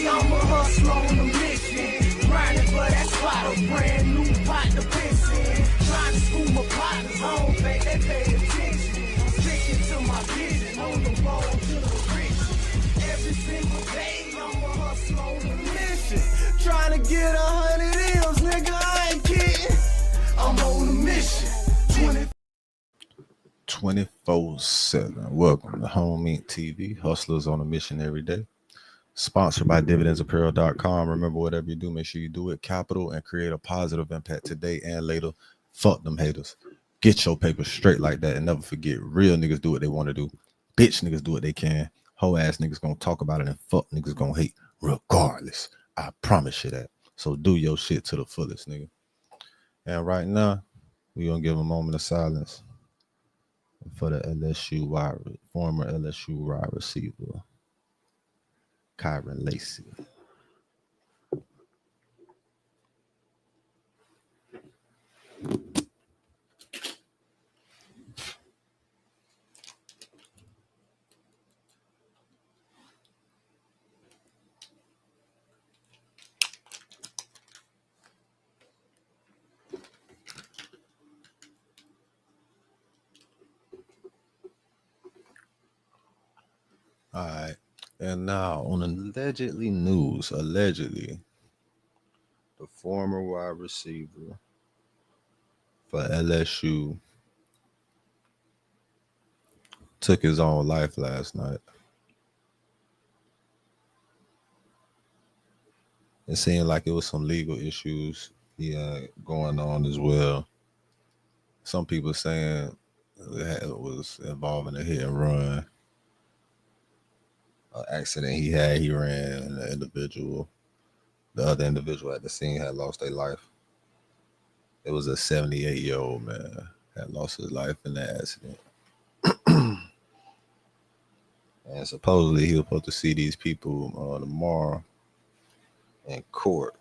day, I'm a hustler on a mission. Grinding for that spot, a brand new pot to piss in. Trying to school my partners home, they pay attention. Sticking to my vision, on the road to the riches. Every single day, I'm a hustler on a mission. Trying to get 100 M's, nigga, I ain't kidding. I'm on a mission. 24/7. Welcome to Home Inc. TV, Hustlers on a Mission Every Day. Sponsored by DividendsApparel.com. Remember, whatever you do, make sure you do it capital and create a positive impact today and later. Fuck them haters. Get your paper straight like that and never forget, real niggas do what they want to do. Bitch niggas do what they can. Hoe ass niggas gonna talk about it and fuck niggas gonna hate regardless. I promise you that. So do your shit to the fullest, nigga. And right now, we gonna give a moment of silence for the former LSU wide receiver, Kyren Lacey. All right. And now on allegedly, the former wide receiver for LSU took his own life last night. It seemed like it was some legal issues he had going on as well. Some people saying it was involving a hit and run. Accident he ran, and the other individual at the scene had lost their life. It was a 78-year-old man had lost his life in that accident. And supposedly he was supposed to see these people tomorrow in court.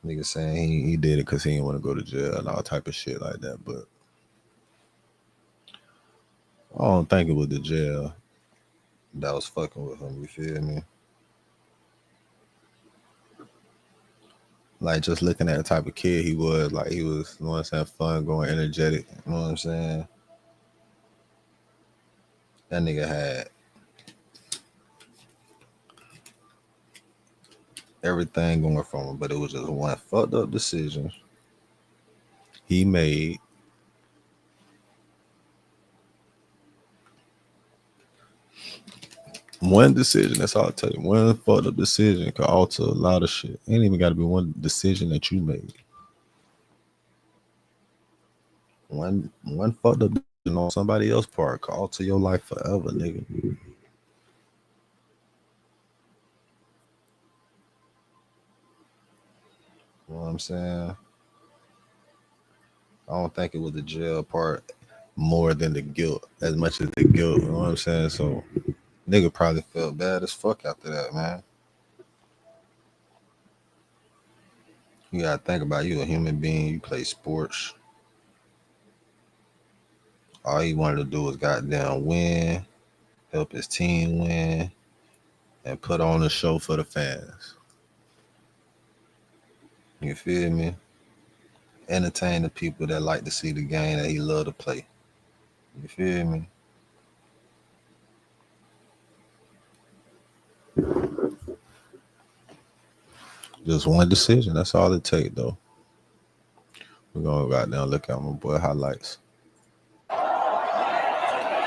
Nigga saying he did it because he didn't want to go to jail and all type of shit like that, but I don't think it was the jail that was fucking with him, you feel me? Like, just looking at the type of kid he was, like, he was, you know what I'm saying, fun, going energetic, you know what I'm saying? That nigga had everything going from him, but it was just one fucked up decision he made. One decision, that's all I'll tell you. One fucked up decision could alter a lot of shit. Ain't even got to be one decision that you made. One fucked up decision on somebody else's part could alter your life forever, nigga. You know what I'm saying? I don't think it was the jail part more than the guilt, as much as the guilt, you know what I'm saying? So nigga probably felt bad as fuck after that, man. You gotta think about you a human being, you play sports. All he wanted to do was goddamn win, help his team win, and put on a show for the fans. You feel me? Entertain the people that like to see the game that he loved to play. You feel me? Just one decision. That's all it takes, though. We're going to go down and look at my boy highlights.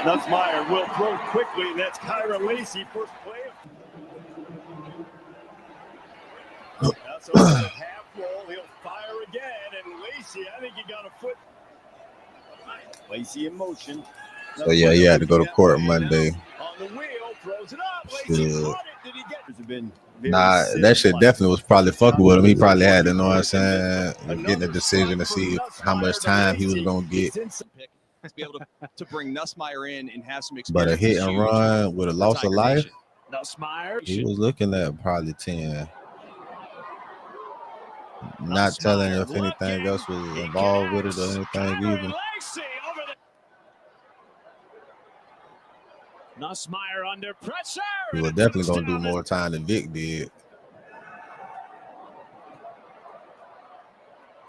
Nussmeier will throw quickly. That's Kyren Lacey, first play. That's over the half roll. He'll fire again. And Lacey, I think he got a foot. Lacey in motion. So, yeah, he had to go to court Monday. On the wheel, throws it up. Lacey caught it. Did he get it? Nah, that shit definitely was probably fucking with him. He probably had to, know what I'm saying, getting a decision to see how much time he was going to get. To be able to bring Nussmeier in and have some experience. But a hit and run with a loss of life, Nussmeier, he was looking at probably 10. Not telling if anything else was involved with it or anything either. Nussmeier under pressure. He was definitely gonna do more time than Vic did.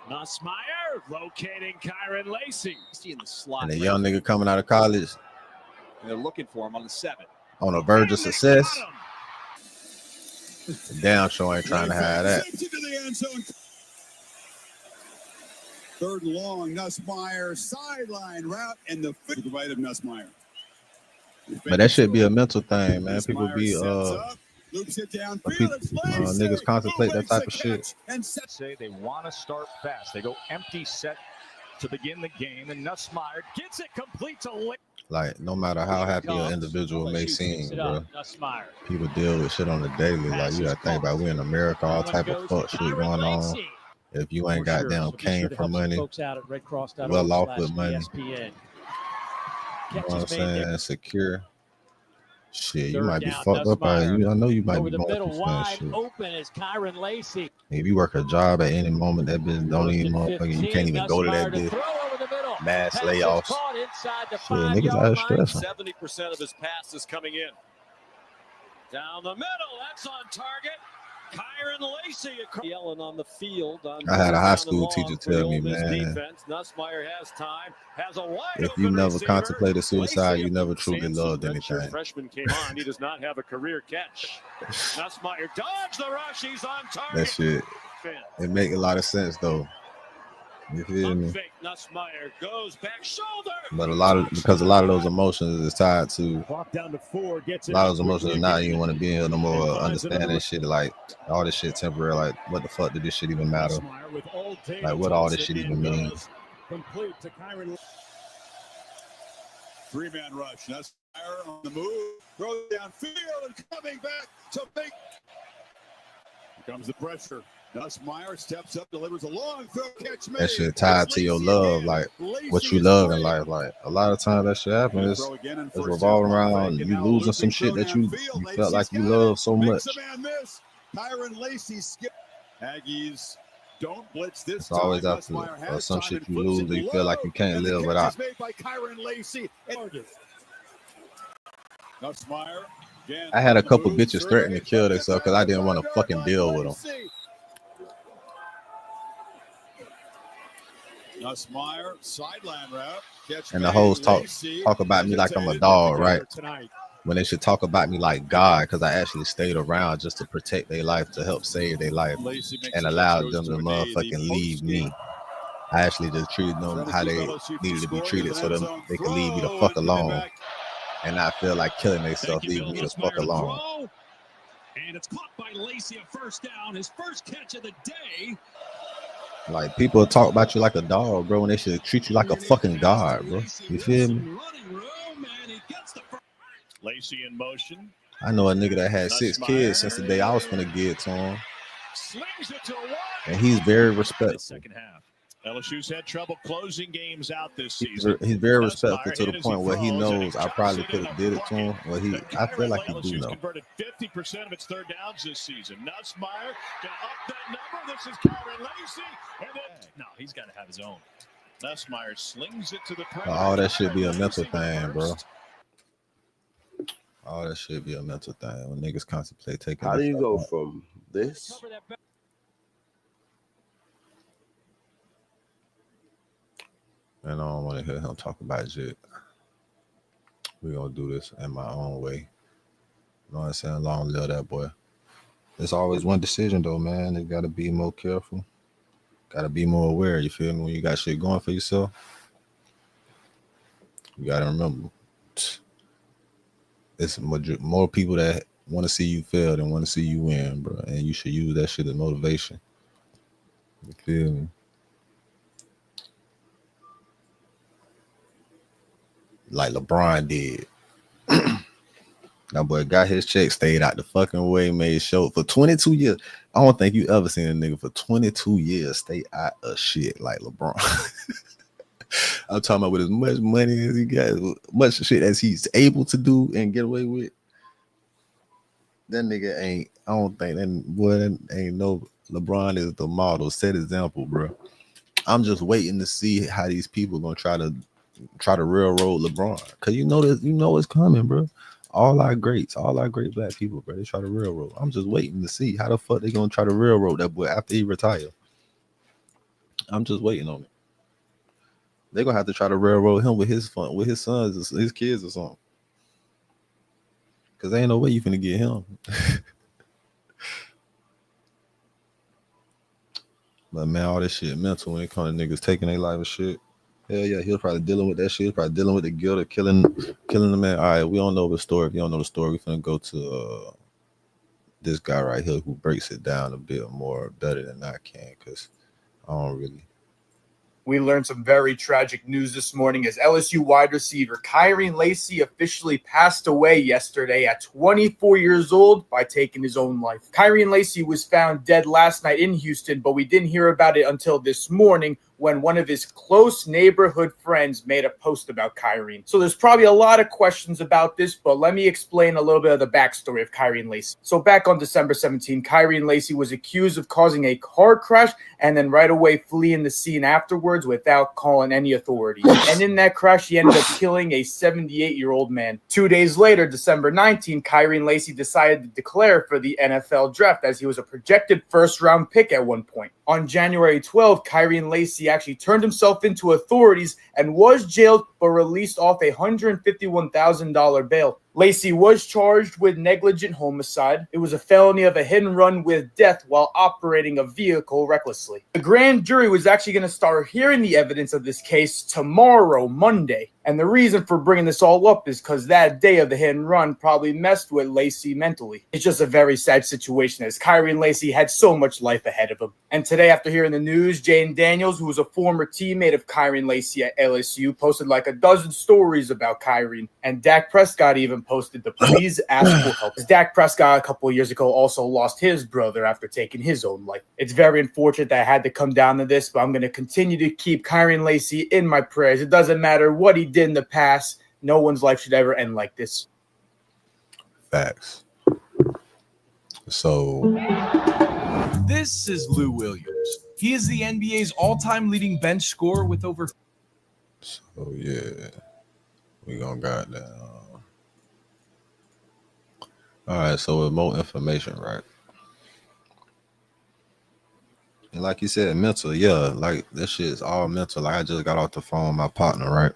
Nussmeier locating Kyren Lacey. In the slot. And a young nigga coming out of college, And they're looking for him on the 7. on a verge of success. Damn sure ain't trying to have that. Into the end zone. Third and long, Nussmeier sideline route and the right of Nussmeier. But that should be a mental thing, man. People be loops it down. Niggas contemplate that type of shit. Say they want to start fast. They go empty set to begin the game, and Nussmeier gets it complete to Lacey. Like, no matter how happy an individual may seem, bro, people deal with shit on the daily. Like, you gotta think about, we in America, all type of fuck shit going on. If you ain't goddamn came from money, well off with money, you know what I'm saying, secure. Shit, you might be fucked up out here. I know you might be going through some shit. Open is Kyren Lacey. If you work a job at any moment, that bitch don't even motherfucking, you can't even go to that bitch. Mass layoffs. Shit, niggas out of stress. 70% of his passes coming in. Down the middle, that's on target. Kyren Lacey yelling on the field. I had a high school teacher tell me, man, Nussmeier has time, has a wide if you never contemplated suicide, you never truly loved anything. Freshman came on, he does not have a career catch. Nussmeier dodged the rush, he's on target. That shit, it make a lot of sense though. You feel me? Nussmeier goes back shoulder. But because a lot of those emotions is tied to, Down to 4, gets a lot of those emotions not even want to be here no more, understanding shit, like all this shit temporary, like what the fuck did this shit even matter? Like what all this shit even mean? Complete to Kyren. 3-man rush. Nussmeier on the move. Throws downfield and coming back to make. Here comes the pressure. Nussmeier steps up, delivers a long throw, catch made. That shit tied to your love, like what you love in life. Like a lot of times that shit happens, it's revolving around you losing some shit that you felt like you love so much. Kyren Lacey skip. Aggies don't blitz this it's always after some shit you lose that you feel like you can't live without. I had a couple bitches threaten to kill themselves because I didn't want to fucking deal with them. Nussmeier, sideline route. And the hoes talk about me like I'm a dog, right? When they should talk about me like God, because I actually stayed around just to protect their life, to help save their life, and allowed them to motherfucking leave me. I actually just treated them how they needed to be treated so that they could leave me the fuck alone and not feel like killing themselves, leaving me the fuck alone. And it's caught by Lacey, a first down, his first catch of the day. Like, people talk about you like a dog, bro, and they should treat you like a fucking god, bro. You feel me? Lacey in motion. I know a nigga that had 6 kids since the day I was finna give it to him. And he's very respectful. Second half. LSU's had trouble closing games out this season. He's very respectful to the point where he knows I probably could have did it to him. Well, I feel like he do know. Converted 50% of its third downs this season. Nussmeier can up that number. This is Kyren Lacey. And then, no, he's got to have his own. Nussmeier slings it to the perimeter. All that should be a mental thing, bro. All that should be a mental thing when niggas contemplate taking. How do you go from this? And I don't want to hear him talk about shit. We're going to do this in my own way. You know what I'm saying? Long live that boy. There's always one decision, though, man. You got to be more careful. Got to be more aware, you feel me? When you got shit going for yourself, you got to remember, it's more people that want to see you fail than want to see you win, bro. And you should use that shit as motivation. You feel me? Like LeBron did. That boy got his check, stayed out the fucking way, made show for 22 years. I don't think you ever seen a nigga for 22 years stay out of shit like LeBron. I'm talking about with as much money as he got, much shit as he's able to do and get away with. That nigga ain't, I don't think that boy that ain't no, LeBron is the model, set example, bro. I'm just waiting to see how these people gonna try to railroad LeBron, cause you know it's coming, bro. All our great black people, bro, they try to railroad. I'm just waiting to see how the fuck they gonna try to railroad that boy after he retire. I'm just waiting on it. They're gonna have to try to railroad him with his sons, his kids or something. Cause there ain't no way you finna get him. But man, all this shit mental when it comes to niggas taking their life and shit. Hell yeah, he was probably dealing with that shit. He was probably dealing with the guilt of killing the man. All right, we don't know the story. If you don't know the story, we finna go to this guy right here who breaks it down a bit more better than I can, because I don't really. We learned some very tragic news this morning as LSU wide receiver Kyren Lacey officially passed away yesterday at 24 years old by taking his own life. Kyren Lacey was found dead last night in Houston, but we didn't hear about it until this morning when one of his close neighborhood friends made a post about Kyren. So there's probably a lot of questions about this, but let me explain a little bit of the backstory of Kyren Lacey. So back on December 17, Kyren Lacey was accused of causing a car crash and then right away fleeing the scene afterwards without calling any authorities. And in that crash, he ended up killing a 78-year-old man. 2 days later, December 19, Kyren Lacey decided to declare for the NFL draft as he was a projected first-round pick at one point. On January 12, Kyren Lacey actually turned himself into authorities and was jailed but released off a $151,000 bail. Lacey was charged with negligent homicide. It was a felony of a hit and run with death while operating a vehicle recklessly. The grand jury was actually going to start hearing the evidence of this case tomorrow, Monday. And the reason for bringing this all up is because that day of the hit and run probably messed with Lacey mentally. It's just a very sad situation as Kyren Lacey had so much life ahead of him. And today, after hearing the news, Jane Daniels, who was a former teammate of Kyren Lacey at LSU, posted like a dozen stories about Kyren. And Dak Prescott even posted the please ask for help. Dak Prescott a couple of years ago also lost his brother after taking his own life. It's very unfortunate that I had to come down to this, but I'm going to continue to keep Kyren Lacey in my prayers. It doesn't matter what he did in the past. No one's life should ever end like this. Facts. So this is Lou Williams. He is the NBA's all-time leading bench scorer with over. So yeah, we gonna goddamn. All right, so with more information, right? And like you said, mental, yeah, like this shit is all mental. Like I just got off the phone with my partner, right?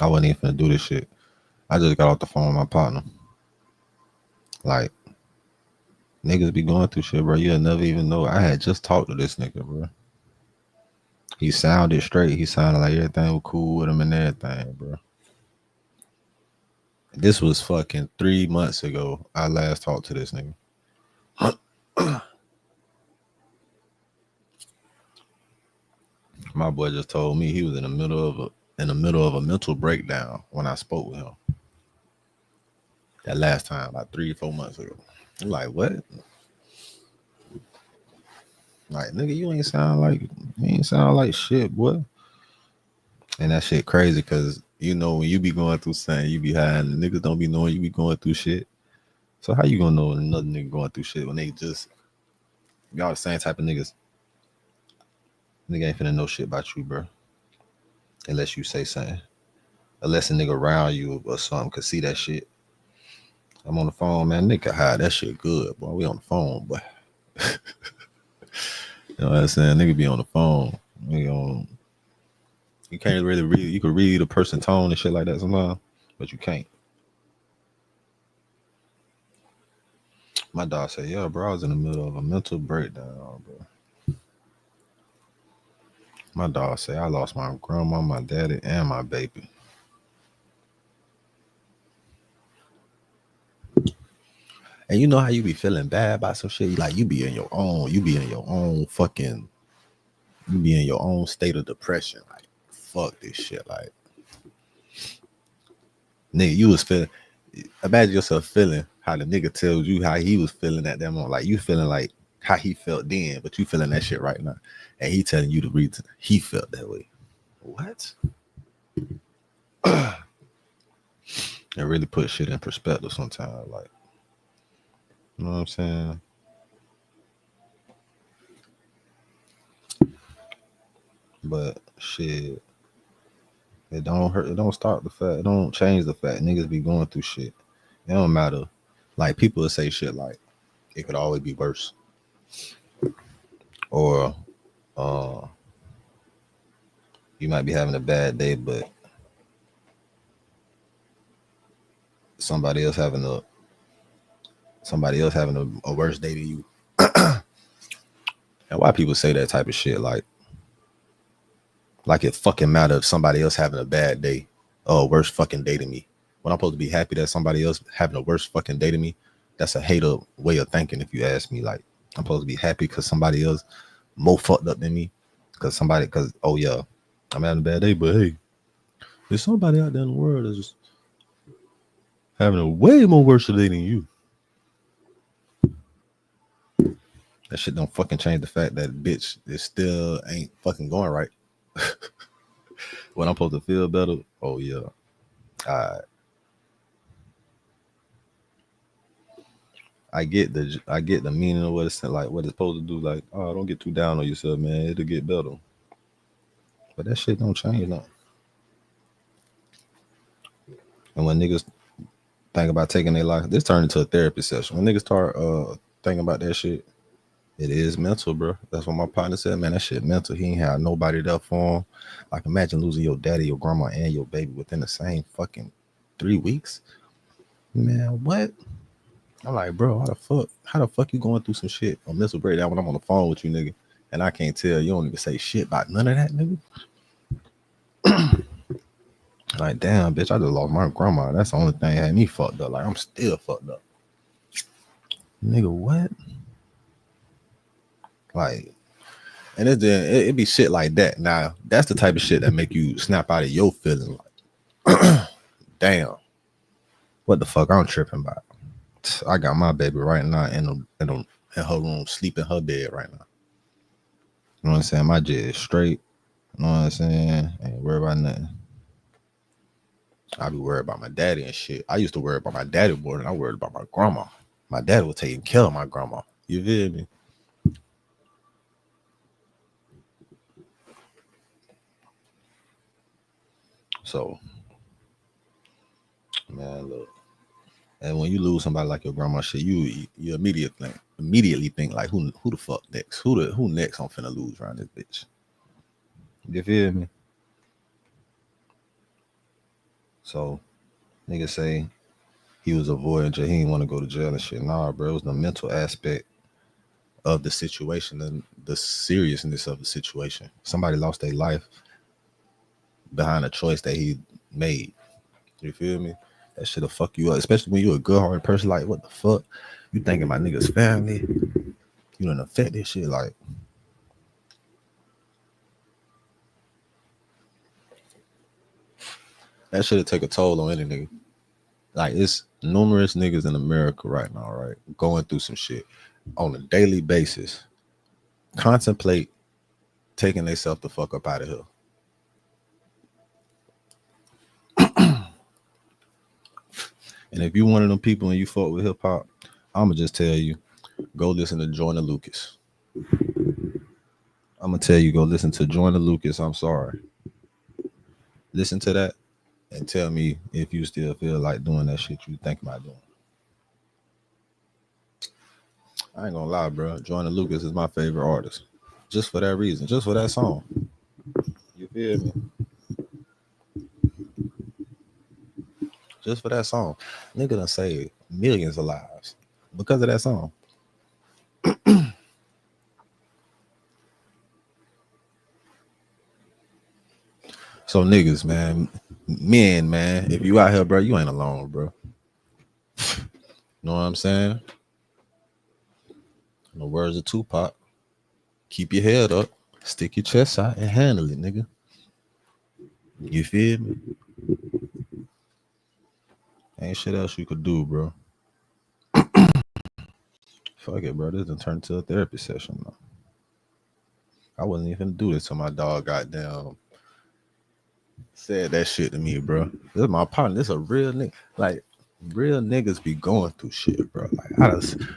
I wasn't even finna do this shit. I just got off the phone with my partner. Like, niggas be going through shit, bro. You'll never even know. I had just talked to this nigga, bro. He sounded straight. He sounded like everything was cool with him and everything, bro. This was fucking 3 months ago. I last talked to this nigga. My boy just told me he was in the middle of a mental breakdown when I spoke with him. That last time, like 3 or 4 months ago. I'm like, what? Like, nigga, you ain't sound like shit, boy. And that shit crazy because you know when you be going through something, you be high, and niggas don't be knowing you be going through shit. So how you gonna know another nigga going through shit when they just y'all the same type of niggas? Nigga ain't finna know shit about you, bro. Unless you say something. Unless a nigga around you or something could see that shit. I'm on the phone, man. Nigga hide that shit good, boy. We on the phone, boy. You know what I'm saying? Nigga be on the phone. You can't really read. You can read a person's tone and shit like that sometimes, but you can't. My dog said, "Yeah, bro, I was in the middle of a mental breakdown, bro." My dog said, "I lost my grandma, my daddy, and my baby." And you know how you be feeling bad about some shit? Like you be in your own state of depression. Like, fuck this shit. Like, nigga, you was feeling, imagine yourself feeling how the nigga tells you how he was feeling at that moment. Like you feeling like how he felt then, but you feeling that shit right now. And he telling you the reason he felt that way. What? It really puts shit in perspective sometimes. Like, you know what I'm saying? But shit, it don't hurt. It don't stop the fact. It don't change the fact niggas be going through shit. It don't matter. Like people will say shit like it could always be worse. Or you might be having a bad day, but somebody else having a worse day than you. And why people say that type of shit? Like it fucking matter if somebody else having a bad day or a worse fucking day than me. When I'm supposed to be happy that somebody else having a worse fucking day than me, that's a hater way of thinking. If you ask me, like I'm supposed to be happy because somebody else more fucked up than me. Because oh yeah, I'm having a bad day, but hey, there's somebody out there in the world that's just having a way more worse day than you. That shit don't fucking change the fact that bitch it still ain't fucking going right. When I'm supposed to feel better, oh yeah. I get the meaning of what it's like, what it's supposed to do. Like, oh, don't get too down on yourself, man. It'll get better. But that shit don't change nothing. And when niggas think about taking their life, this turned into a therapy session. When niggas start thinking about that shit, it is mental, bro. That's what my partner said, man. That shit mental. He ain't have nobody there for him. Like, imagine losing your daddy, your grandma, and your baby within the same fucking 3 weeks. Man, what? I'm like, bro, how the fuck you going through some shit on mental breakdown when I'm on the phone with you, nigga, and I can't tell you don't even say shit about none of that, nigga. Like, damn, bitch, I just lost my grandma. That's the only thing that had me fucked up. Like, I'm still fucked up. Nigga, what? Like, and it be shit like that. Now, that's the type of shit that make you snap out of your feelings. Like, damn, what the fuck I'm tripping about? I got my baby right now in her room, sleep in her bed right now. You know what I'm saying? My jet is straight. You know what I'm saying? Ain't worried about nothing. I be worried about my daddy and shit. I used to worry about my daddy more than I worried about my grandma. My daddy was taking care of my grandma. You feel me? So, man, look. And when you lose somebody like your grandma, shit, you immediately think like, who the fuck next? Who next I'm finna lose around this bitch? You feel me? So, niggas say he was avoiding jail. He didn't want to go to jail and shit. Nah, bro, it was the mental aspect of the situation and the seriousness of the situation. Somebody lost their life behind a choice that he made. You feel me? That shit'll fuck you up, especially when you're a good-hearted person. Like, what the fuck? You thinking my nigga's family? You done affect this shit. Like, that shit'll take a toll on any nigga. Like, it's numerous niggas in America right now, right? Going through some shit on a daily basis. Contemplate taking themselves the fuck up out of here. And if you one of them people and you fuck with hip hop, I'ma just tell you, go listen to Joyner Lucas. I'ma tell you, go listen to Joyner Lucas. I'm sorry. Listen to that and tell me if you still feel like doing that shit you think about doing. I ain't gonna lie, bro. Joyner Lucas is my favorite artist. Just for that reason. Just for that song. You feel me? Just for that song. Nigga done saved millions of lives because of that song. So niggas, man, men, man, if you out here, bro, you ain't alone, bro. Know what I'm saying? In the words of Tupac, keep your head up, stick your chest out, and handle it, nigga. You feel me? Ain't shit else you could do, bro. Fuck it, bro. This done turned into a therapy session now. I wasn't even gonna do this till my dog goddamn said that shit to me, bro. This is my partner. This a real nigga. Like, real niggas be going through shit, bro.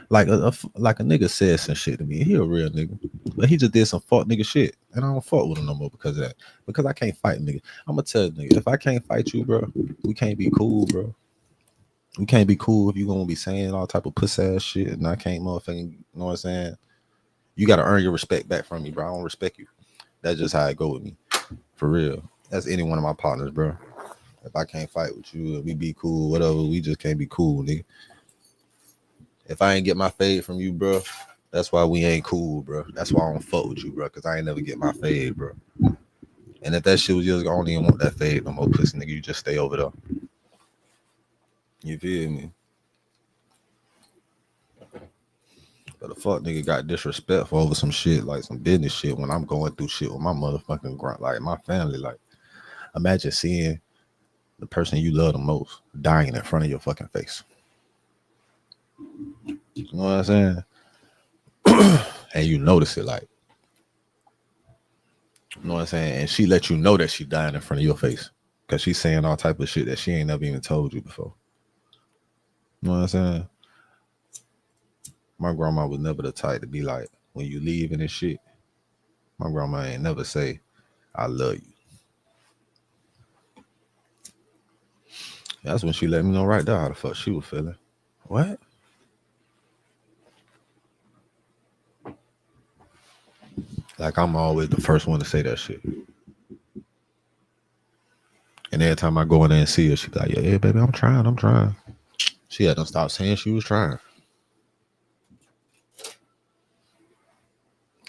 Like, like a nigga said some shit to me. He a real nigga, but he just did some fuck nigga shit, and I don't fuck with him no more because of that. Because I can't fight nigga. I'm gonna tell nigga, if I can't fight you, bro, we can't be cool, bro. We can't be cool if you gonna be saying all type of puss ass shit, and I can't motherfucking, you know what I'm saying? You gotta earn your respect back from me, bro. I don't respect you. That's just how it go with me, for real. That's any one of my partners, bro. If I can't fight with you, if we be cool, whatever, we just can't be cool, nigga. If I ain't get my fade from you, bro, that's why we ain't cool, bro. That's why I don't fuck with you, bro, because I ain't never get my fade, bro. And if that shit was just, I don't even want that fade no more, pussy nigga. You just stay over there. You feel me? But the fuck nigga got disrespectful over some shit, like some business shit, when I'm going through shit with my motherfucking grunt, like my family. Like, imagine seeing the person you love the most dying in front of your fucking face. You know what I'm saying? And you notice it, like, you know what I'm saying? And she let you know that she dying in front of your face because she's saying all type of shit that she ain't never even told you before. You know what I'm saying? My grandma was never the type to be like, when you leaving and shit, my grandma ain't never say, I love you. That's when she let me know right there how the fuck she was feeling. What? Like, I'm always the first one to say that shit. And every time I go in there and see her, she be like, yeah, baby, I'm trying. She had to stop saying she was trying.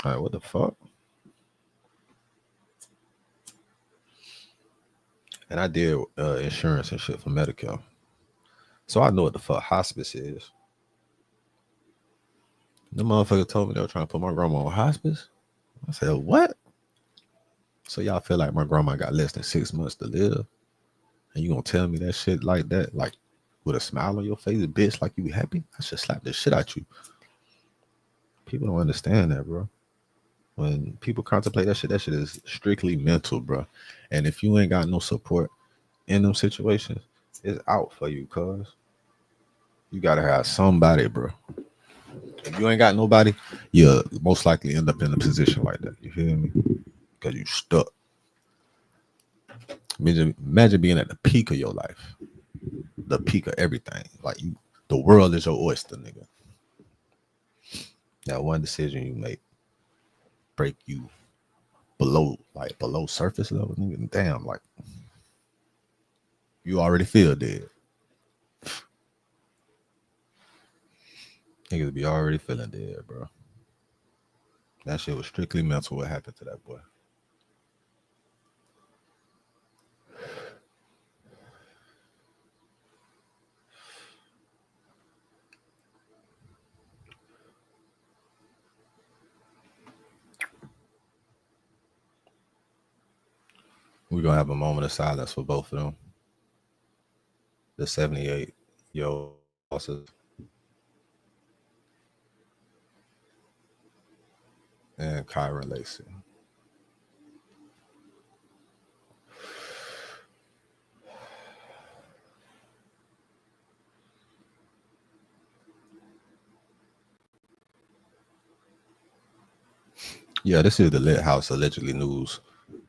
Like, what the fuck? And I did insurance and shit for Medicare. So I know what the fuck hospice is. The motherfucker told me they were trying to put my grandma on hospice. I said, what? So y'all feel like my grandma got less than 6 months to live? And you gonna tell me that shit like that? Like, with a smile on your face, bitch, like you be happy? I should slap the shit out you. People don't understand that, bro. When people contemplate that shit is strictly mental, bro. And if you ain't got no support in them situations, it's out for you, cuz. You gotta have somebody, bro. If you ain't got nobody, you'll most likely end up in a position like that. You feel me? Because you stuck. Imagine being at the peak of your life. The peak of everything. Like, you, the world is your oyster, nigga. Now, one decision you make break you below surface level, nigga. Damn, like, you already feel dead. Niggas be already feeling dead, bro. That shit was strictly mental. What happened to that boy? We're gonna have a moment of silence for both of them. The 78-year-old bosses and Kyren Lacey. Yeah, this is the Lit House allegedly news.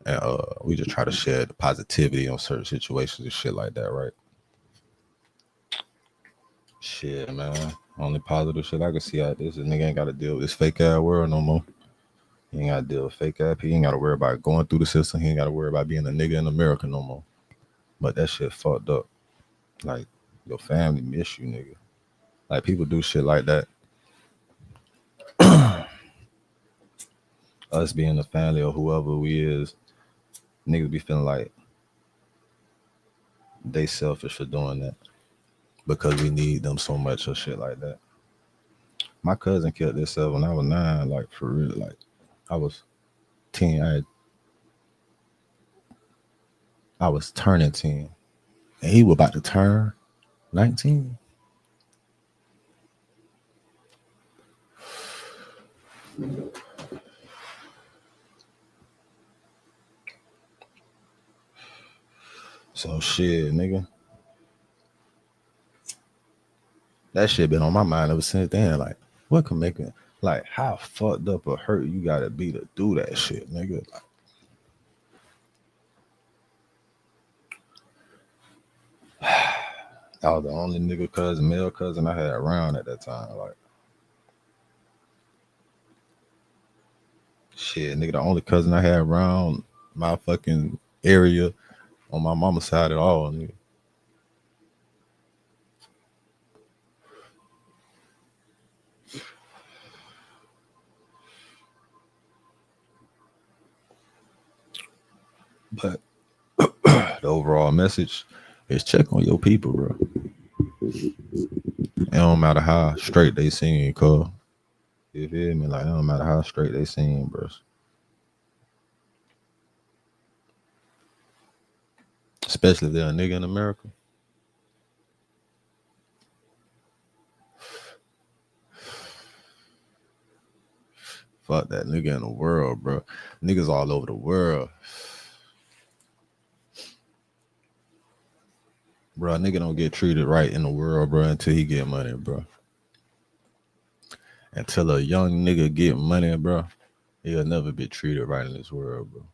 And we just try to share the positivity on certain situations and shit like that, right? Shit, man. Only positive shit I can see out this is nigga ain't gotta deal with this fake ass world no more. He ain't gotta deal with fake ass. He ain't gotta worry about going through the system. He ain't gotta worry about being a nigga in America no more. But that shit fucked up. Like, your family miss you, nigga. Like, people do shit like that. Us being a family or whoever we is, niggas be feeling like they selfish for doing that because we need them so much or shit like that. My cousin killed himself when I was 9, like, for real. Like, I was 10. I was turning 10, and he was about to turn 19. So shit, nigga. That shit been on my mind ever since then. Like, what can make it? Like, how fucked up or hurt you gotta be to do that shit, nigga? Like, I was the only nigga cousin, male cousin I had around at that time. Like, shit, nigga, the only cousin I had around my fucking area on my mama's side at all, nigga. But the overall message is check on your people, bro. It don't matter how straight they seem, cuz. You feel me? Like, it don't matter how straight they seem, bro. Especially if they're a nigga in America. Fuck that nigga in the world, bro. Niggas all over the world. Bro, a nigga don't get treated right in the world, bro, until he get money, bro. Until a young nigga get money, bro, he'll never be treated right in this world, bro.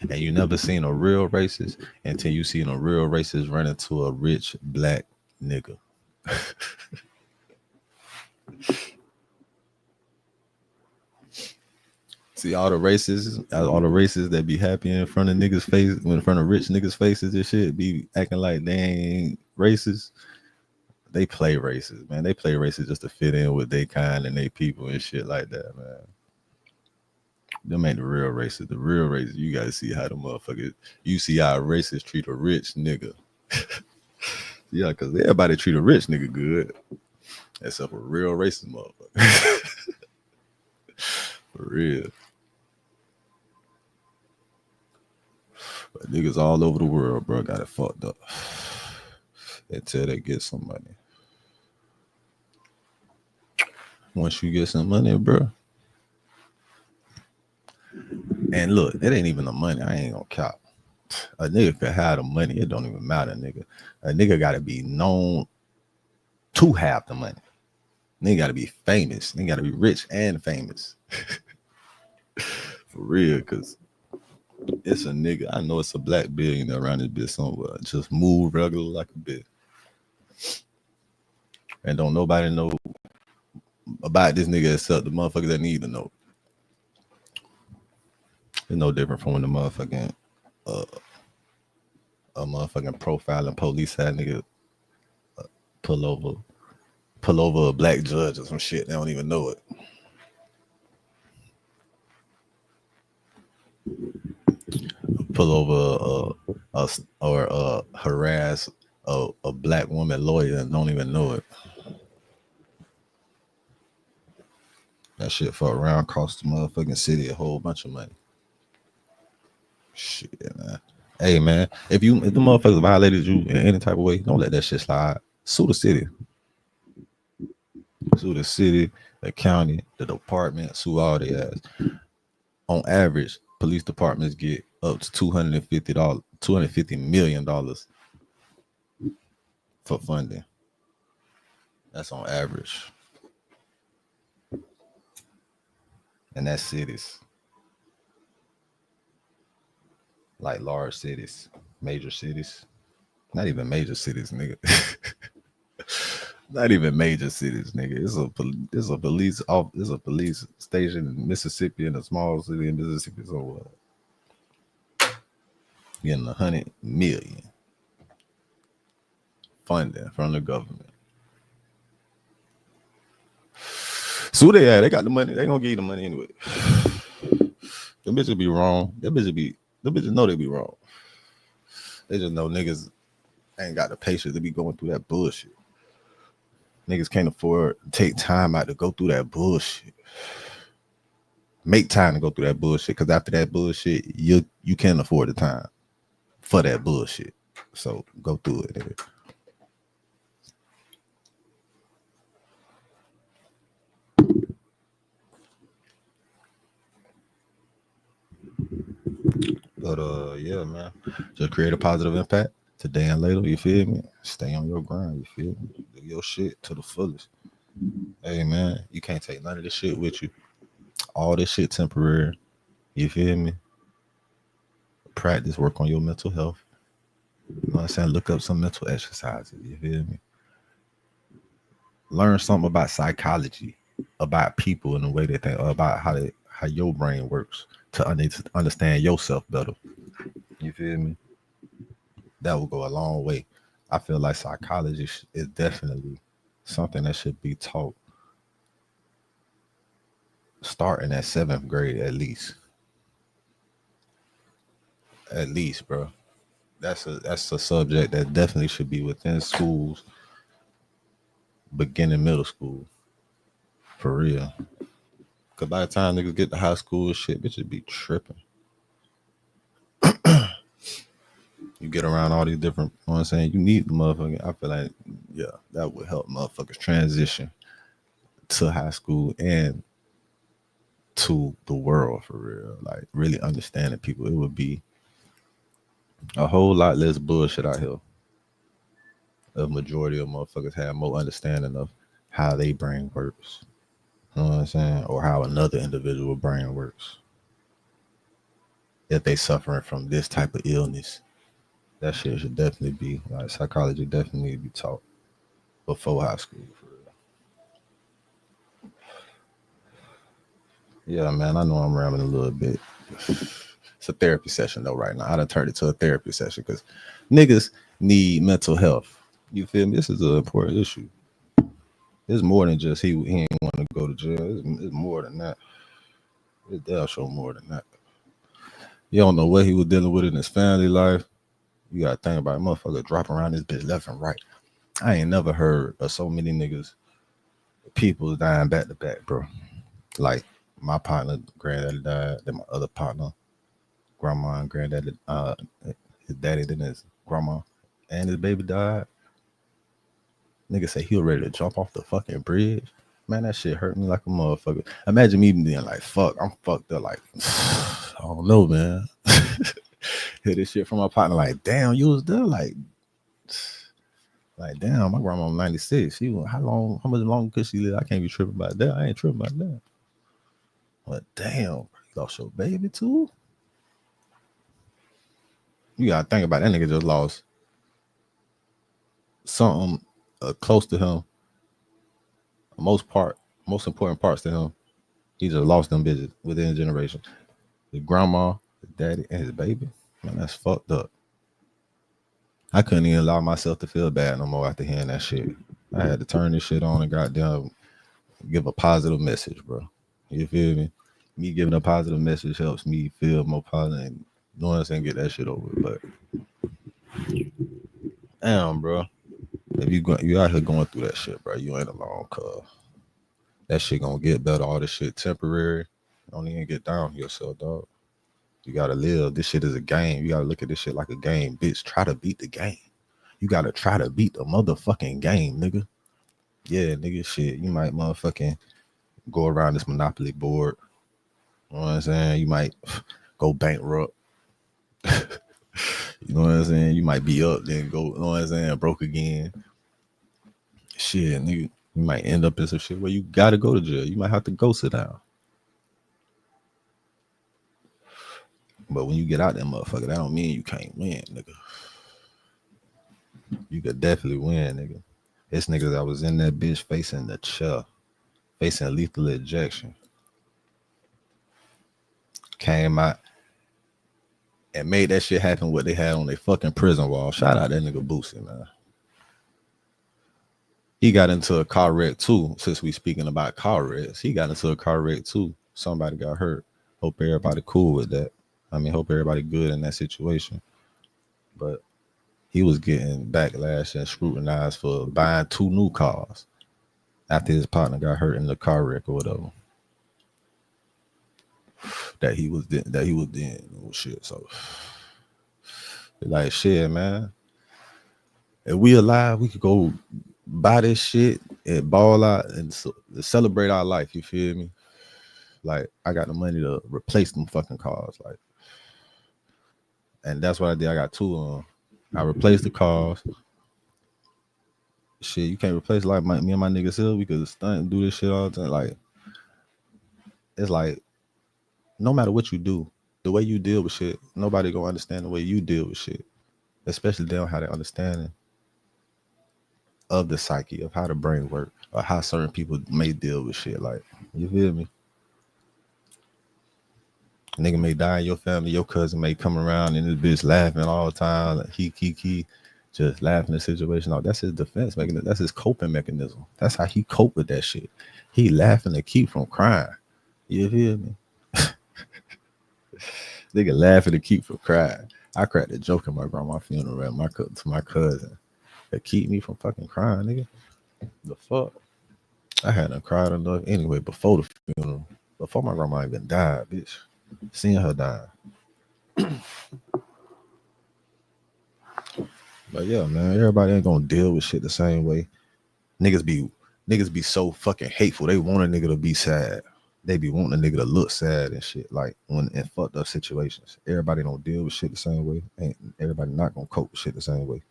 And you never seen a real racist until you seen a real racist run into a rich black nigga. See all the racists that be happy in front of niggas' face, in front of rich niggas' faces and shit, be acting like they ain't racist. They play racist, man. They play racist just to fit in with their kind and their people and shit like that, man. Them ain't the real racist. The real racist, you gotta see how the motherfuckers, you see how a racist treat a rich nigga. Yeah, because everybody treat a rich nigga good, except for real racist motherfucker. For real. But niggas all over the world, bro, got it fucked up until they get some money. Once you get some money, bro. And look, it ain't even the money. I ain't gonna count. A nigga could have the money. It don't even matter, nigga. A nigga gotta be known to have the money. Nigga gotta be famous. Nigga gotta be rich and famous. For real, cause it's a nigga. I know it's a black billionaire around this bitch somewhere. Just move regular like a bitch. And don't nobody know about this nigga except the motherfuckers that need to know. It's no different from when the motherfucking a motherfucking profiling police had nigga pull over a black judge or some shit. They don't even know it. Pull over or harass a black woman lawyer and don't even know it. That shit fuck around cost the motherfucking city a whole bunch of money. Shit, man. Hey, man, if the motherfuckers violated you in any type of way, don't let that shit slide. Sue the city. Sue the city, the county, the department, sue all their ass. On average, police departments get up to $250 million for funding. That's on average. And that's cities. Like large cities, major cities. Not even major cities, nigga. Not even major cities, nigga. It's a police station in Mississippi, in a small city in Mississippi. So getting $100 million funding from the government. So they got the money. They gonna give you the money anyway. Them bitches be wrong. Them bitches know they be wrong. They just know niggas ain't got the patience to be going through that bullshit. Niggas can't afford to take time out to go through that bullshit. Make time to go through that bullshit, because after that bullshit, you can't afford the time for that bullshit. So go through it, nigga. But yeah, man. Just create a positive impact today and later, you feel me? Stay on your grind, you feel me? Do your shit to the fullest. Hey, man, you can't take none of this shit with you. All this shit temporary. You feel me? Practice, work on your mental health. You know what I'm saying? Look up some mental exercises. You feel me? Learn something about psychology, about people and the way they think, about how your brain works to understand yourself better. You feel me? That will go a long way. I feel like psychology is definitely something that should be taught starting at 7th grade at least. At least, bro. That's a subject that definitely should be within schools, beginning middle school, for real. Cause by the time niggas get to high school, shit, bitches be tripping. You get around all these different, you know what I'm saying? You need the motherfucking, I feel like, yeah, that would help motherfuckers transition to high school and to the world for real. Like really understanding people. It would be a whole lot less bullshit out here. A majority of motherfuckers have more understanding of how they brain works. You know what I'm saying? Or how another individual brain works. If they suffering from this type of illness. That shit should definitely be, like, psychology definitely be taught before high school for real. Yeah, man, I know I'm rambling a little bit. It's a therapy session though right now. I done turned it to a therapy session because niggas need mental health. You feel me? This is an important issue. It's more than just he ain't want to go to jail. It's more than that. It's damn sure more than that. You don't know what he was dealing with in his family life. You gotta think about it. Motherfucker dropping around this bitch left and right. I ain't never heard of so many niggas, people dying back to back, bro. Like my partner, granddaddy died. Then my other partner, grandma and granddaddy, his daddy, then his grandma, and his baby died. Nigga say he was ready to jump off the fucking bridge. Man, that shit hurt me like a motherfucker. Imagine me being like, fuck, I'm fucked up. Like, I don't know, man. Hear this shit from my partner, like, damn, you was there? Like, damn, my grandma was 96. She was, how much longer could she live? I can't be tripping about that. I ain't tripping about that. But damn, you lost your baby too? You gotta think about it. That nigga just lost something close to him. Most important parts to him. He just lost them bitches within a generation. His grandma, his daddy, and his baby. Man, that's fucked up. I couldn't even allow myself to feel bad no more after hearing that shit. I had to turn this shit on and goddamn give a positive message, bro. You feel me? Me giving a positive message helps me feel more positive and know what I'm saying, get that shit over with. But damn, bro. If you out here going through that shit, bro, you ain't alone, cuz that shit gonna get better. All this shit temporary. Don't even get down on yourself, dog. You gotta live. This shit is a game. You gotta look at this shit like a game. Bitch, try to beat the game. You gotta try to beat the motherfucking game, nigga. Yeah, nigga, shit. You might motherfucking go around this Monopoly board. You know what I'm saying? You might go bankrupt. You know what I'm saying? You might be up, then go, you know what I'm saying, broke again. Shit, nigga. You might end up in some shit where you gotta go to jail. You might have to go sit down. But when you get out there, motherfucker, that don't mean you can't win, nigga. You could definitely win, nigga. It's niggas that was in that bitch facing the chair, facing lethal ejection. Came out and made that shit happen what they had on their fucking prison wall. Shout out that nigga Boosie, man. He got into a car wreck too, since we speaking about car wrecks. He got into a car wreck too. Somebody got hurt. Hope everybody cool with that. I mean, hope everybody good in that situation. But he was getting backlash and scrutinized for buying 2 new cars after his partner got hurt in the car wreck or whatever. That he was doing shit. So like shit, man. If we alive, we could go buy this shit and ball out and celebrate our life. You feel me? Like I got the money to replace them fucking cars. Like, and that's what I did. I got 2 of them. I replaced the cars. Shit, you can't replace like me and my niggas here. We could stunt and do this shit all the time. Like, it's like no matter what you do, the way you deal with shit, nobody gonna understand the way you deal with shit. especially they don't have the understanding of the psyche of how the brain work or how certain people may deal with shit. Like, you feel me? A nigga may die in your family, your cousin may come around and this bitch laughing all the time, like he, just laughing the situation out. That's his defense mechanism. That's his coping mechanism. That's how he cope with that shit. He laughing to keep from crying. You feel me? Nigga laughing to keep from crying. I cracked a joke in my grandma's funeral to my cousin to keep me from fucking crying, nigga. The fuck? I hadn't cried enough anyway before the funeral. Before my grandma even died, bitch. Seeing her die. But yeah, man, everybody ain't gonna deal with shit the same way. Niggas be so fucking hateful. They want a nigga to be sad. They be wanting a nigga to look sad and shit. Like when in fucked up situations. Everybody don't deal with shit the same way. Ain't everybody not gonna cope with shit the same way.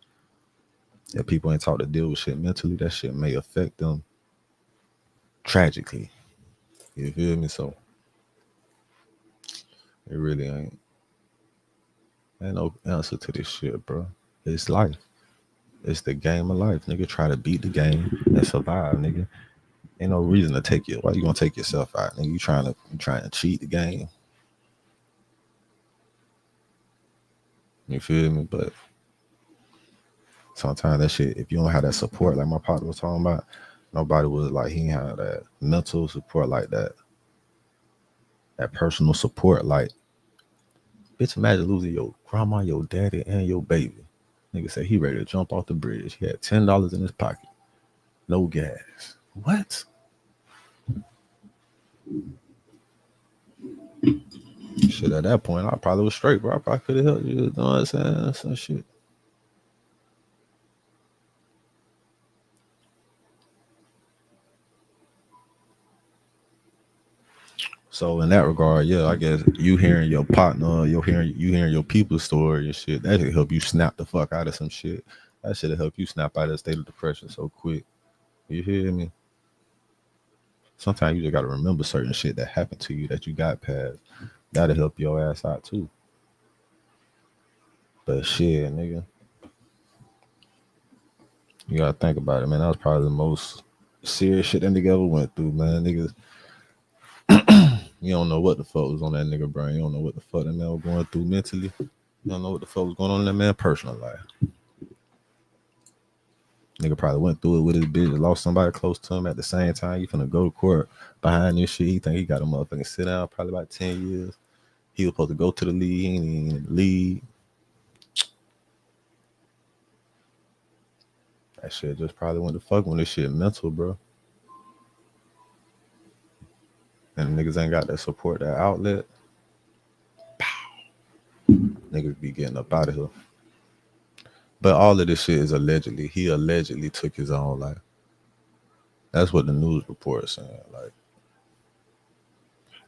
If people ain't taught to deal with shit mentally, that shit may affect them tragically. You feel me? So it really ain't no answer to this shit, bro. It's life. It's the game of life, nigga. Try to beat the game and survive, nigga. Ain't no reason to take it. Why you gonna take yourself out, nigga? You trying to cheat the game. You feel me? But sometimes that shit, if you don't have that support, like my partner was talking about, nobody was like, he ain't have that mental support like that. That personal support, like, bitch, imagine losing your grandma, your daddy, and your baby. Nigga said he ready to jump off the bridge. He had $10 in his pocket. No gas. What? Shit, at that point, I probably was straight, bro. I probably could have helped you. You know what I'm saying? Some shit. So in that regard, yeah, I guess you hearing your partner, you hearing your people's story and shit, that should help you snap the fuck out of some shit. That should have helped you snap out of the state of depression so quick. You hear me? Sometimes you just gotta remember certain shit that happened to you that you got past. That'll help your ass out too. But shit, nigga, you gotta think about it, man. That was probably the most serious shit that nigga ever went through, man. Niggas, you don't know what the fuck was on that nigga brain. You don't know what the fuck that man was going through mentally. You don't know what the fuck was going on in that man's personal life. Nigga probably went through it with his bitch, lost somebody close to him at the same time. You finna go to court behind this shit. He think he got a motherfucking sit down probably about 10 years. He was supposed to go to the league. He ain't even in the league. That shit just probably went to fuck when this shit mental, bro. And niggas ain't got that support, that outlet. Pow. Niggas be getting up out of here. But all of this shit is allegedly. He allegedly took his own life. That's what the news report is saying. Like,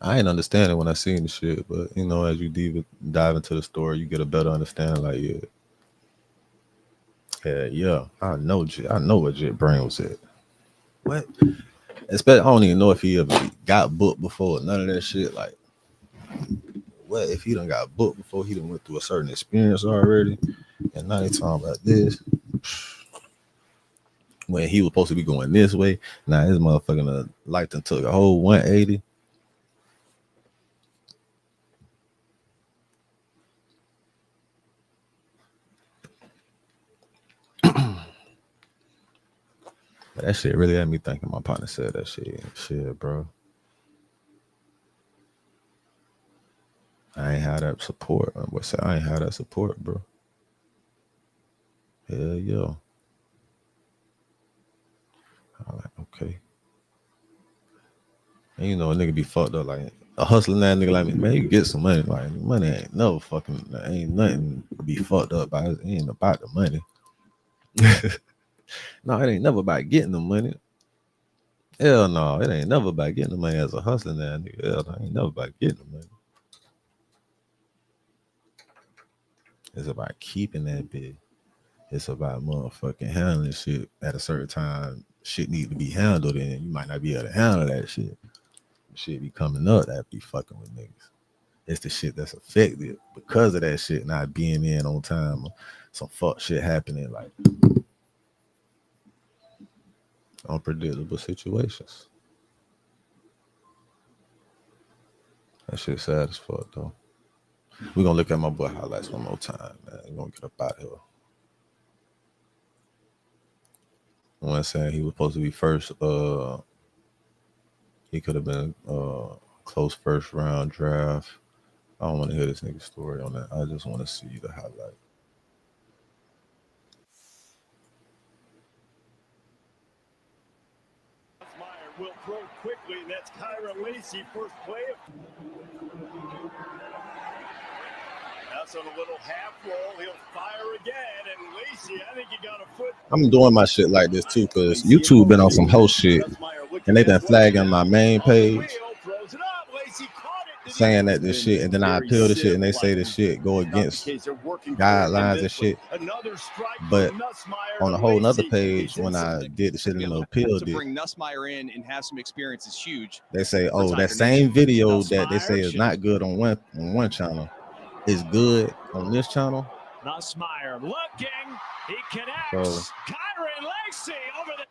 I ain't understanding when I seen the shit, but you know, as you dive into the story, you get a better understanding. Like, yeah, I know what Jet Brain was at. What? Especially, I don't even know if he ever got booked before. None of that shit. Like, what if he done got booked before? He done went through a certain experience already, and now they talking about this. When he was supposed to be going this way, now his motherfucking life done took a whole 180. But that shit really had me thinking. My partner said that shit, bro. I ain't had that support. I ain't had that support, bro. Hell yeah. I'm like, okay. And you know, a nigga be fucked up, like a hustling that nigga like me, man, you get some money. Like, money ain't never fucking, ain't nothing to be fucked up by. It ain't about the money. No, it ain't never about getting the money. Hell no, it ain't never about getting the money as a hustling that nigga. Hell no, it ain't never about getting the money. It's about keeping that bitch. It's about motherfucking handling shit at a certain time. Shit need to be handled, and you might not be able to handle that shit. Shit be coming up that be fucking with niggas. It's the shit that's affected because of that shit not being in on time. some fuck shit happening, like unpredictable situations. That shit sad as fuck though. We're gonna look at my boy highlights one more time, man. We're gonna get up out here. One saying he was supposed to be first, he could have been close first round draft. I don't want to hear this nigga story on that. I just want to see the highlight. Meyer will throw quickly, and that's Kyren Lacey, first play. That's on a little half roll. He'll fire again, and Lacey, I think he got a foot. I'm doing my shit like this too, because YouTube been on some whole shit, and they been flagging my main page, saying that this shit, and then I appeal the shit, and they say the shit go against guidelines and shit. But on a whole nother page, when I did the shit in the appeal, to bring Nussmeier in and have some experience is huge. they say, oh, that same video that they say is not good on one channel is good on this channel. Nussmeier looking, he connects. So, Kyren Lacey over the.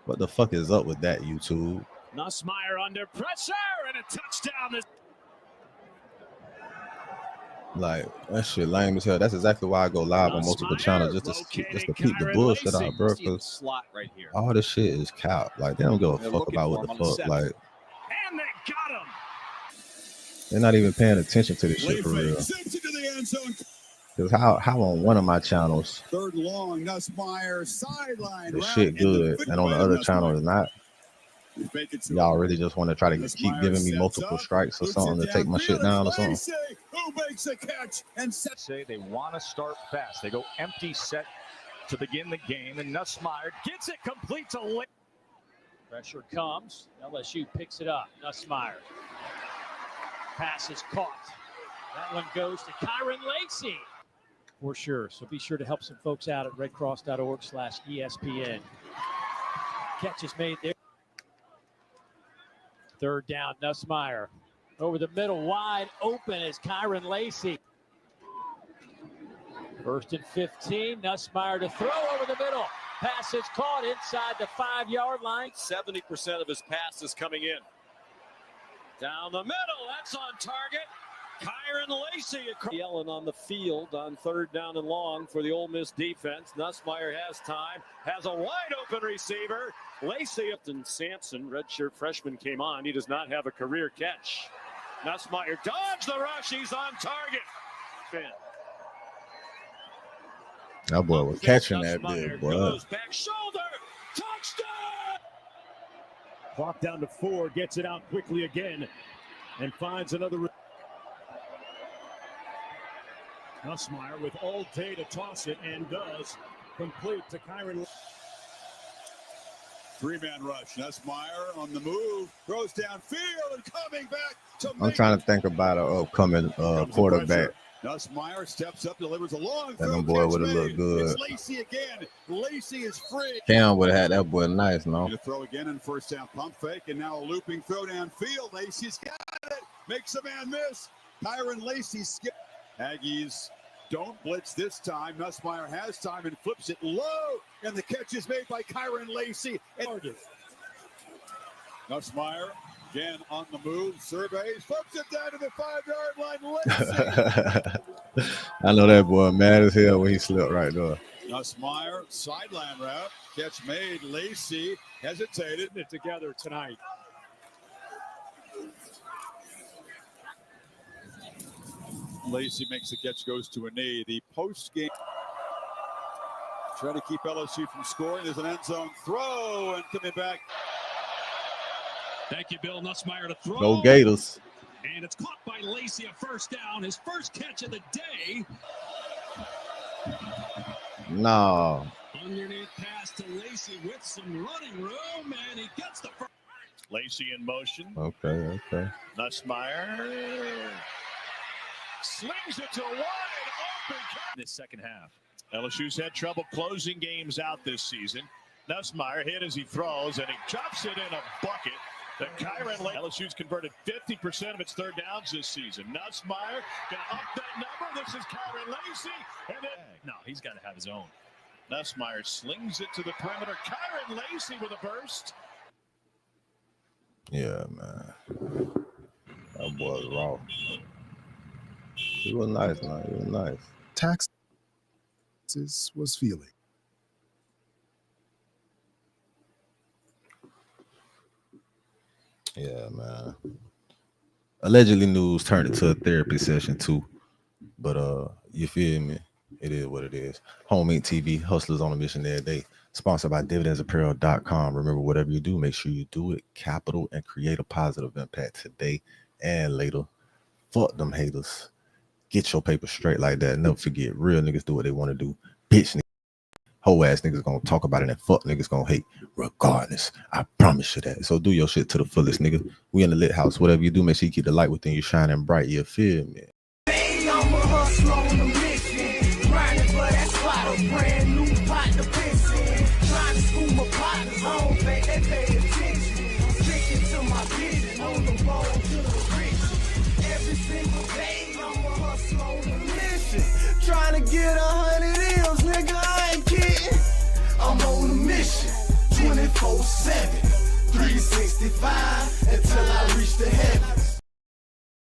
what the fuck is up with that, YouTube? Nussmeier under pressure and a touchdown. Like, that shit lame as hell. That's exactly why I go live on multiple channels, just to keep the bullshit out, bro. Because slot right here. all this shit is cap. Like, they don't give a fuck about what the fuck. Like, And they got him. they're not even paying attention to this shit for real. Because how on one of my channels, Third long, Nussmeier sideline. the shit good, and on the other channel is not. Y'all really just want to try to keep giving me multiple strikes or something to take my shit down or something. Who makes a catch and Say they want to start fast. They go empty set to begin the game, and Nussmeier gets it complete to Lacey. Pressure comes. LSU picks it up. Nussmeier. Pass is caught. That one goes to Kyren Lacey. For sure. So be sure to help some folks out at redcross.org/ESPN. Catch is made there. Third down, Nussmeier. Over the middle, wide open is Kyren Lacey. First and 15, Nussmeier to throw over the middle. Pass is caught inside the 5-yard line. 70% of his passes coming in. Down the middle, that's on target. Kyren Lacey yelling on the field on third down and long for the Ole Miss defense. Nussmeier has time, has a wide open receiver. Lacey, Upton Sampson, redshirt freshman, came on. He does not have a career catch. Nussmeier dodged the rush. He's on target. That boy was catching that big boy. Goes back shoulder. Touchdown! Clock down to 4. Gets it out quickly again and finds another. Nussmeier with all day to toss it and does complete to Kyren. Three-man rush. Nussmeier on the move, throws downfield and coming back to. I'm trying to think about an upcoming quarterback. Nussmeier steps up, delivers a long. That them boy would have looked good. It's Lacey again. Lacey is free. Cam would have had that boy nice, no? To throw again in first down, pump fake, and now a looping throw downfield. Lacey's got it. Makes a man miss. Kyren Lacey skip. Aggies don't blitz this time. Nussmeier has time and flips it low, and the catch is made by Kyren Lacey. Nussmeier again on the move, surveys, flips it down to the 5-yard line. Lacey. I know that boy mad as hell when he slipped right there. Nussmeier, sideline route, catch made. Lacey hesitated. It together tonight. Lacey makes the catch, goes to a knee. The post game. Try to keep LSU from scoring. There's an end zone throw and coming back. Thank you, Bill. Nussmeier to throw. Go Gators. And it's caught by Lacey, a first down. His first catch of the day. No. Underneath pass to Lacey with some running room, and he gets the first. Lacey in motion. Okay. Nussmeier slings it to wide open. This second half. LSU's had trouble closing games out this season. Nussmeier hit as he throws, and he chops it in a bucket. The Kyren LSU's converted 50% of its third downs this season. Nussmeier can up that number. This is Kyren Lacey. And then, no, he's got to have his own. Nussmeier slings it to the perimeter. Kyren Lacey with a burst. Yeah, man. That boy was raw. He was nice, man. He was nice. Texas was feeling. Yeah, man. Allegedly news turned it to a therapy session too. But you feel me? It is what it is. Home Inc. TV, hustlers on a mission every day. Sponsored by dividendsapparel.com. Remember, whatever you do, make sure you do it capital and create a positive impact today and later. Fuck them haters. Get your paper straight like that. Never forget, real niggas do what they want to do. Bitch niggas, whole ass niggas gonna talk about it, and fuck niggas gonna hate regardless. I promise you that. So do your shit to the fullest, nigga. We in the lit house. Whatever you do, make sure you keep the light within you shining bright. You feel me? Hey, I'm a hustler on a mission. Grinding for that spot, a brand new pot to piss in. Trying to school my partners home, they pay attention. Sticking to my vision on the road to the riches. Every single day, I'm a hustler on a mission. Trying to get 100 M's, nigga, I ain't kidding. I'm on a mission, 24/7, 365 until I reach the heavens.